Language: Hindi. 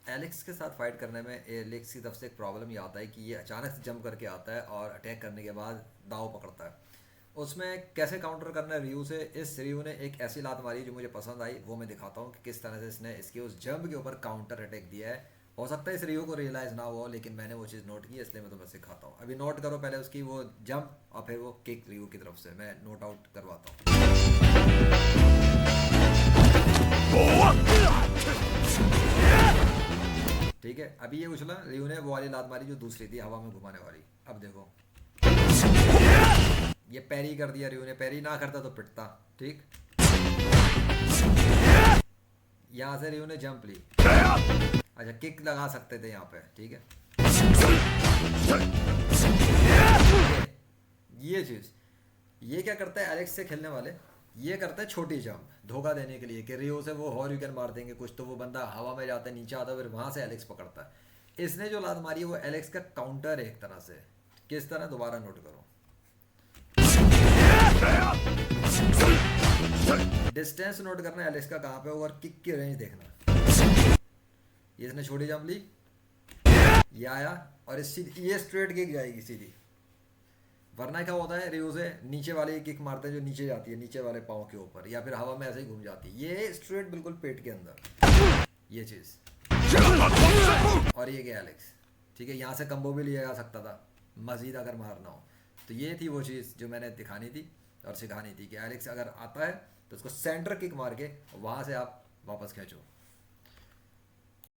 एलेक्स के साथ फाइट करने में एलेक्स की तरफ से एक प्रॉब्लम ये आता है कि ये अचानक से जंप करके आता है और अटैक करने के बाद दाव पकड़ता है। उसमें कैसे काउंटर करना है रियू से, इस रियू ने एक ऐसी लात मारी जो मुझे पसंद आई, वो मैं दिखाता हूँ कि किस तरह से इसने इसके उस जंप के ऊपर काउंटर अटैक दिया है। हो सकता है इस रियू को रियलाइज़ ना हो, लेकिन मैंने वो चीज़ नोट की, इसलिए मैं तुम्हें सिखाता हूँ। अभी नोट करो पहले उसकी वो जंप और फिर वो किक रियू की तरफ से मैं नोट आउट करवाता हूँ। ठीक है, अभी ये उछला, रियू ने वो वाली लात मारी जो दूसरी थी हवा में घुमाने वाली। अब देखो ये पैरी कर दिया रियू ने, पैरी ना करता तो पिटता। ठीक, यहाँ से रियू ने जंप ली। अच्छा, किक लगा सकते थे यहाँ पे, ठीक है। ये चीज़, ये क्या करता है एलेक्स से खेलने वाले, ये करता है छोटी जंप धोखा देने के लिए कि रियो से वो हॉरिकेन मार देंगे कुछ, तो वो बंदा हवा में जाता है, नीचे आता है, फिर वहाँ से एलेक्स पकड़ता है। इसने जो लात मारी है वो एलेक्स का काउंटर है एक तरह से। किस तरह, दोबारा नोट करो। डिस्टेंस नोट करना है एलेक्स का कहाँ पे होगा और किक की रेंज देखना। ये इसने छोटी जंप ली, ये आया और इस ये स्ट्रेट किक जाएगी सीधी। वरना क्या होता है, रियो से नीचे वाले किक मारते हैं जो नीचे जाती है, नीचे वाले पाँव के ऊपर, या फिर हवा में ऐसे ही घूम जाती है। ये स्ट्रेट बिल्कुल पेट के अंदर, ये चीज़। और ये क्या एलेक्स, ठीक है, यहाँ से कम्बो भी लिया जा सकता था मजीद अगर मारना हो। तो ये थी वो चीज़ जो मैंने दिखानी थी और सिखानी थी कि एलेक्स अगर आता है तो उसको सेंटर किक मार के वहाँ से आप वापस खींचो।